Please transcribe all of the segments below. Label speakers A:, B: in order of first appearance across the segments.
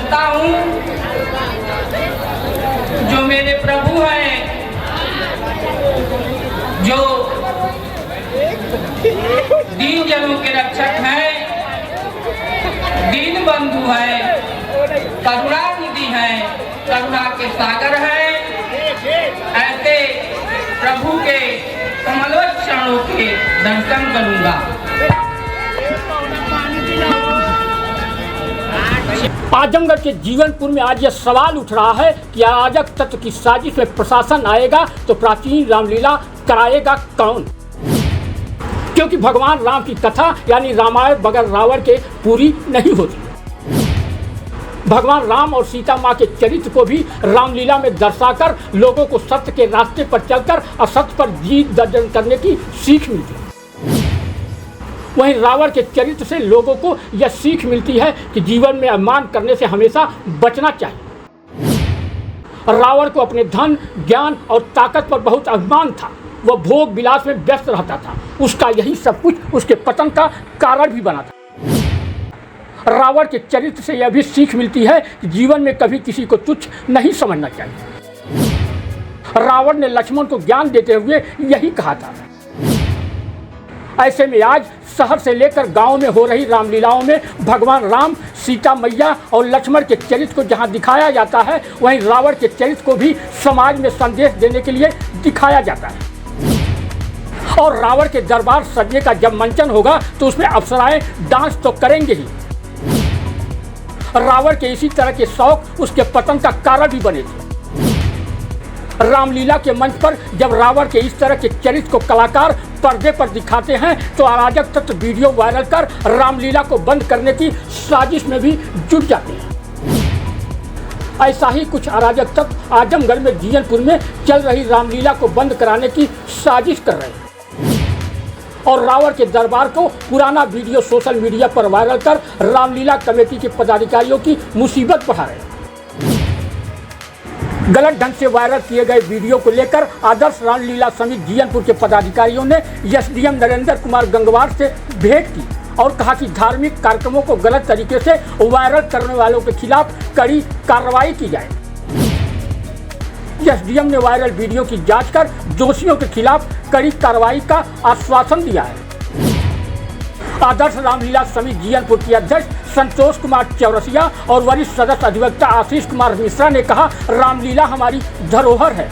A: समझता हूँ जो मेरे प्रभु हैं, जो दीन जनों के रक्षक हैं, दीन बंधु हैं, करुणा निधि हैं, करुणा के सागर हैं, ऐसे प्रभु के कमलवत चरणों के दर्शन करूंगा।
B: आजमगढ़ के जीवनपुर में आज यह सवाल उठ रहा है कि अराजक तत्व की साजिश में प्रशासन आएगा तो प्राचीन रामलीला कराएगा कौन? क्योंकि भगवान राम की कथा यानी रामायण बगैर रावण के पूरी नहीं होती। भगवान राम और सीता माँ के चरित्र को भी रामलीला में दर्शाकर लोगों को सत्य के रास्ते पर चलकर असत्य पर जीत अर्जन करने की सीख मिलती है। वहीं रावण के चरित्र से लोगों को यह सीख मिलती है कि जीवन में अभिमान करने से हमेशा बचना चाहिए। रावण को अपने धन, ज्ञान और ताकत पर बहुत अभिमान था। वह भोग विलास में व्यस्त रहता था। उसका यही सब कुछ उसके पतन का कारण भी बना था। रावण के चरित्र से यह भी सीख मिलती है कि जीवन में कभी किसी को तुच्छ नहीं समझना चाहिए। रावण ने लक्ष्मण को ज्ञान देते हुए यही कहा था। ऐसे में आज शहर से लेकर गांव में हो रही रामलीलाओं में भगवान राम, सीता मैया और लक्ष्मण के चरित्र को जहां दिखाया जाता है, वहीं रावण के चरित्र को भी समाज में संदेश देने के लिए दिखाया जाता है। और रावण के दरबार सजने का जब मंचन होगा तो उसमें अप्सराएं डांस तो करेंगे ही। रावण के इसी तरह के शौक उसके पतन का कारण भी बने थे। रामलीला के मंच पर जब रावण के इस तरह के चरित्र को कलाकार पर्दे पर दिखाते हैं तो अराजक तत्व वीडियो वायरल कर रामलीला को बंद करने की साजिश में भी जुट जाते हैं। ऐसा ही कुछ अराजक तत्व आजमगढ़ में जीवनपुर में चल रही रामलीला को बंद कराने की साजिश कर रहे हैं और रावण के दरबार को पुराना वीडियो सोशल मीडिया पर वायरल कर रामलीला कमेटी के पदाधिकारियों की मुसीबत बढ़ा रहे हैं। गलत ढंग से वायरल किए गए वीडियो को लेकर आदर्श रामलीला समिति जीवनपुर के पदाधिकारियों ने एसडीएम नरेंद्र कुमार गंगवार से भेंट की और कहा कि धार्मिक कार्यक्रमों को गलत तरीके से वायरल करने वालों के खिलाफ कड़ी कार्रवाई की जाए। एसडीएम ने वायरल वीडियो की जांच कर दोषियों के खिलाफ कड़ी कार्रवाई का आश्वासन दिया है। आदर्श रामलीला समिति जीवनपुर के अध्यक्ष संतोष कुमार चौरसिया और वरिष्ठ सदस्य अधिवक्ता आशीष कुमार मिश्रा ने कहा, रामलीला हमारी धरोहर है।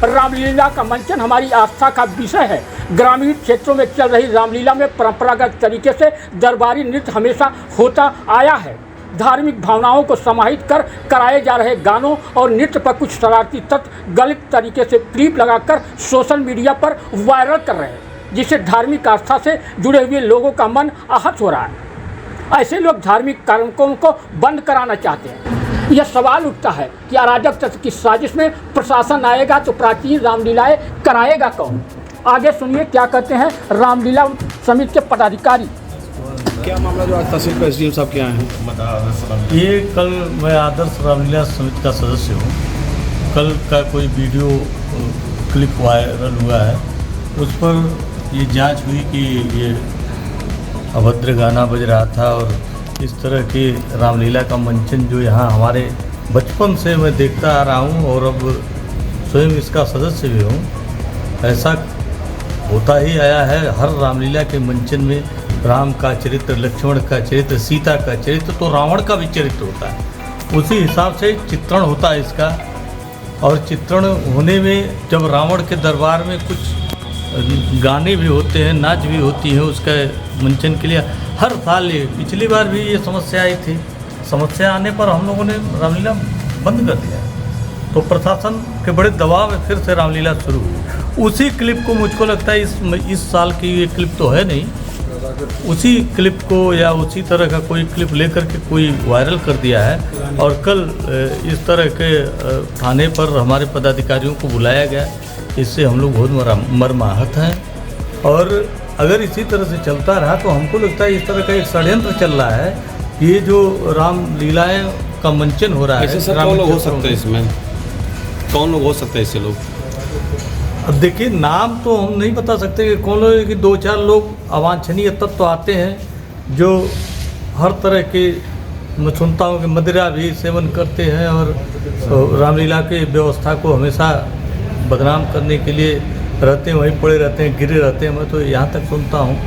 B: रामलीला का मंचन हमारी आस्था का विषय है। ग्रामीण क्षेत्रों में चल रही रामलीला में परंपरागत तरीके से दरबारी नृत्य हमेशा होता आया है। धार्मिक भावनाओं को समाहित कर कराए जा रहे गानों और नृत्य पर कुछ शरारती तत्व गलत तरीके से क्लिप लगाकर सोशल मीडिया पर वायरल कर रहे हैं, जिससे धार्मिक आस्था से जुड़े हुए लोगों का मन आहत हो रहा है। ऐसे लोग धार्मिक कार्यक्रमों को बंद कराना चाहते हैं। यह सवाल उठता है कि अराजक तत्व की साजिश में प्रशासन आएगा तो प्राचीन रामलीलाएं कराएगा कौन? आगे सुनिए क्या कहते हैं रामलीला समिति के पदाधिकारी।
C: क्या मामला जो आज तहसील एसडीएम साहब के आए हैं?
D: ये कल मैं आदर्श रामलीला समिति का सदस्य हूँ। कल का कोई वीडियो क्लिप वायरल हुआ है, उस पर ये जांच हुई कि ये अभद्र गाना बज रहा था और इस तरह की रामलीला का मंचन जो यहाँ हमारे बचपन से मैं देखता आ रहा हूँ और अब स्वयं इसका सदस्य भी हूँ, ऐसा होता ही आया है। हर रामलीला के मंचन में राम का चरित्र, लक्ष्मण का चरित्र, सीता का चरित्र, तो रावण का भी चरित्र होता है। उसी हिसाब से चित्रण होता है इसका। और चित्रण होने में जब रावण के दरबार में कुछ गाने भी होते हैं, नाच भी होती हैं उसका मंचन के लिए, हर साल ये पिछली बार भी ये समस्या आई थी। समस्या आने पर हम लोगों ने रामलीला बंद कर दिया। तो प्रशासन के बड़े दबाव में फिर से रामलीला शुरू हुई। उसी क्लिप को मुझको लगता है इस साल की ये क्लिप तो है नहीं, उसी क्लिप को या उसी तरह का कोई क्लिप लेकर के कोई वायरल कर दिया है। और कल इस तरह के थाने पर हमारे पदाधिकारियों को बुलाया गया। इससे हम लोग बहुत मर्माहत हैं और अगर इसी तरह से चलता रहा तो हमको लगता है इस तरह का एक षड्यंत्र चल रहा है। ये जो रामलीलाएं का मंचन हो रहा है,
C: ऐसे कौन लोग हो सकते हैं इसमें? कौन लोग हो सकते हैं ऐसे लोग?
D: अब देखिए, नाम तो हम नहीं बता सकते कि कौन लोग, कि 2-4 लोग अवांछनीय तत्व आते हैं जो हर तरह के मैं सुनता हूँ कि मदिरा भी सेवन करते हैं और रामलीला की व्यवस्था को हमेशा बदनाम करने के लिए रहते हैं, वहीं पड़े रहते हैं, गिरे रहते हैं। मैं तो यहाँ तक सुनता हूँ।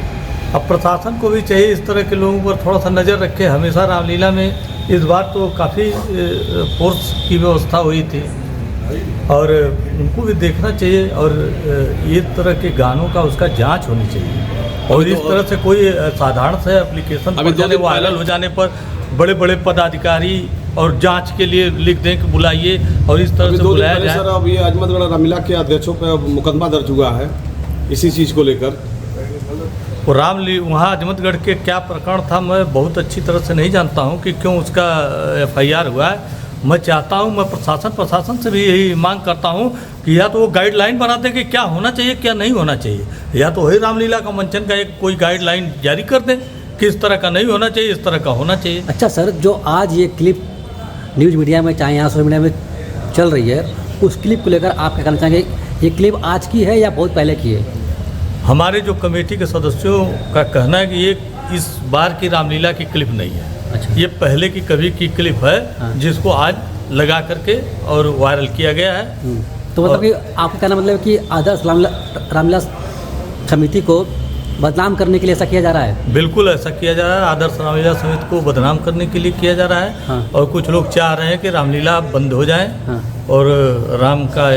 D: अब प्रशासन को भी चाहिए इस तरह के लोगों पर थोड़ा सा नज़र रखे। हमेशा रामलीला में इस बार तो काफ़ी फोर्स की व्यवस्था हुई थी और उनको भी देखना चाहिए और ये तरह के गानों का उसका जांच होनी चाहिए। और इस तरह से कोई साधारण से एप्लीकेशन पर जाने वायरल हो जाने पर बड़े बड़े पदाधिकारी और जांच के लिए लिख दें कि बुलाइए और इस तरह से बुलाया जाए।
C: सर अब ये अजमतगढ़ रामलीला के अध्यक्षों पर मुकदमा दर्ज हुआ है इसी चीज़ को लेकर।
D: और वहाँ अजमतगढ़ के क्या प्रकरण था मैं बहुत अच्छी तरह से नहीं जानता हूँ कि क्यों उसका FIR हुआ है। मैं चाहता हूँ, मैं प्रशासन से भी यही मांग करता हूँ कि या तो वो गाइडलाइन बना दें कि क्या होना चाहिए क्या नहीं होना चाहिए, या तो वही रामलीला का मंचन का एक कोई गाइडलाइन जारी कर दें कि इस तरह का नहीं होना चाहिए, इस तरह का होना चाहिए।
E: अच्छा सर, जो आज ये क्लिप न्यूज़ मीडिया में चाहे यहाँ सोशल मीडिया में चल रही है, उस क्लिप को लेकर आप क्या कहना चाहेंगे? ये क्लिप आज की है या बहुत पहले की है?
D: हमारे जो कमेटी के सदस्यों का कहना है कि ये इस बार की रामलीला की क्लिप नहीं है।
E: अच्छा।
D: ये पहले की कभी की क्लिप है।
E: हाँ।
D: जिसको आज लगा करके और वायरल किया गया है।
E: तो मतलब कि आपका कहना मतलब कि आदर्श रामलीला समिति को बदनाम करने के लिए ऐसा किया जा रहा है?
D: बिल्कुल ऐसा किया जा रहा है। आदर्श रामलीला समिति को बदनाम करने के लिए किया जा रहा है।
E: हाँ।
D: और कुछ लोग चाह रहे हैं कि रामलीला बंद हो जाए।
E: हाँ।
D: और राम का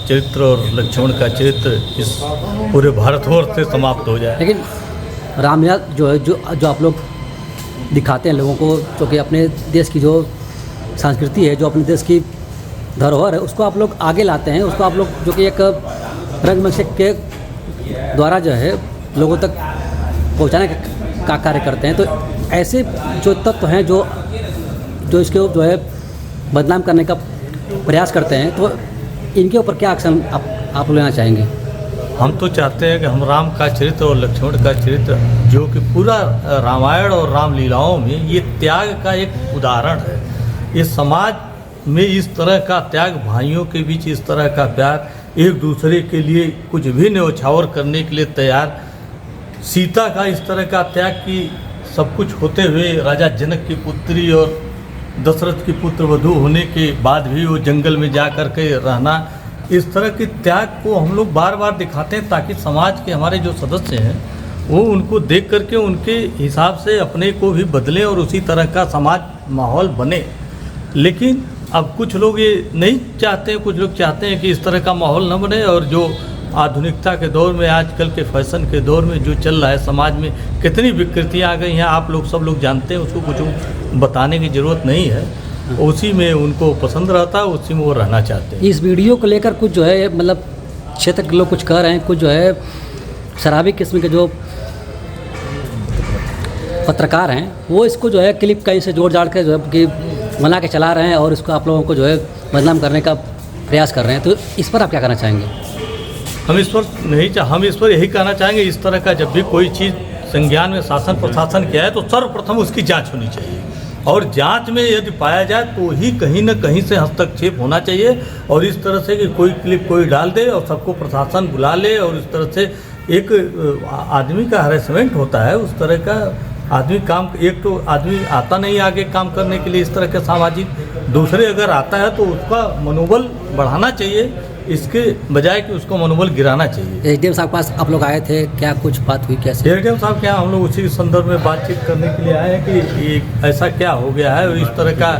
D: चरित्र और लक्ष्मण का चरित्र इस पूरे भारतवर्ष से समाप्त हो जाए।
E: लेकिन रामलीला जो है जो आप लोग दिखाते हैं लोगों को, जो कि अपने देश की जो संस्कृति है, जो अपने देश की धरोहर है, उसको आप लोग आगे लाते हैं, उसको आप लोग जो कि एक रंगमंच के द्वारा जो है लोगों तक पहुंचाने का कार्य करते हैं। तो ऐसे जो तत्व हैं जो इसको जो है बदनाम करने का प्रयास करते हैं, तो इनके ऊपर क्या एक्शन आप लेना चाहेंगे?
D: हम तो चाहते हैं कि हम राम का चरित्र और लक्ष्मण का चरित्र, जो कि पूरा रामायण और रामलीलाओं में ये त्याग का एक उदाहरण है। ये समाज में इस तरह का त्याग, भाइयों के बीच इस तरह का प्यार, एक दूसरे के लिए कुछ भी न्यौछावर करने के लिए तैयार, सीता का इस तरह का त्याग कि सब कुछ होते हुए राजा जनक की पुत्री और दशरथ की पुत्र वधू होने के बाद भी वो जंगल में जा कर के रहना, इस तरह के त्याग को हम लोग बार बार दिखाते हैं ताकि समाज के हमारे जो सदस्य हैं वो उनको देख करके उनके हिसाब से अपने को भी बदलें और उसी तरह का समाज माहौल बने। लेकिन अब कुछ लोग ये नहीं चाहते हैं, कुछ लोग चाहते हैं कि इस तरह का माहौल न बने। और जो आधुनिकता के दौर में, आजकल के फैशन के दौर में जो चल रहा है, समाज में कितनी विकृतियाँ आ गई हैं, आप लोग सब लोग जानते हैं, उसको कुछ बताने की ज़रूरत नहीं है। उसी में उनको पसंद रहता है, उसी में वो रहना चाहते हैं।
E: इस वीडियो को लेकर कुछ जो है मतलब क्षेत्र के लोग कुछ कह रहे हैं, कुछ जो है शराबी किस्म के जो पत्रकार हैं वो इसको जो है क्लिप कहीं से जोड़ जाड़ के जो है कि बना के चला रहे हैं और इसको आप लोगों को जो है बदनाम करने का प्रयास कर रहे हैं। तो इस पर आप क्या कहना चाहेंगे?
D: हम इस पर यही कहना चाहेंगे, इस तरह का जब भी कोई चीज़ संज्ञान में शासन प्रशासन किया है तो सर्वप्रथम उसकी जांच होनी चाहिए। और जांच में यदि पाया जाए तो ही कहीं न कहीं से हस्तक्षेप होना चाहिए। और इस तरह से कि कोई क्लिप कोई डाल दे और सबको प्रशासन बुला ले और इस तरह से एक आदमी का हैरेसमेंट होता है, उस तरह का आदमी काम, एक तो आदमी आता नहीं आगे काम करने के लिए इस तरह के सामाजिक, दूसरे अगर आता है तो उसका मनोबल बढ़ाना चाहिए, इसके बजाय कि उसको मनोबल गिराना चाहिए।
E: एसडीएम साहब के पास आप लोग आए थे, क्या कुछ बात हुई कैसे?
D: एसडीएम साहब के यहाँ हम लोग उसी संदर्भ में बातचीत करने के लिए आए हैं कि ये ऐसा क्या हो गया है और इस तरह का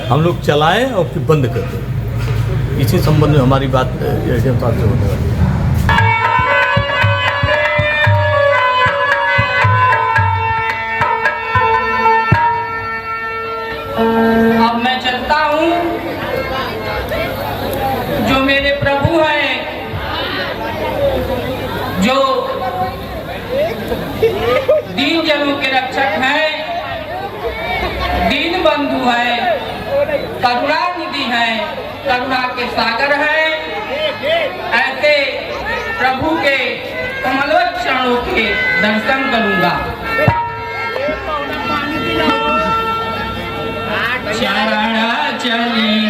D: हम लोग चलाएं और फिर बंद कर दें। इसी संबंध में हमारी बात एसडीएम साहब से होने वाली है।
A: अब मैं चलता हूँ, जो मेरे प्रभु हैं, जो दीन जनों के रक्षक हैं, दीन बंधु हैं, करुणा निधि हैं, करुणा के सागर हैं, ऐसे प्रभु के कमलोच्चरणों के दर्शन करूंगा। चरण चली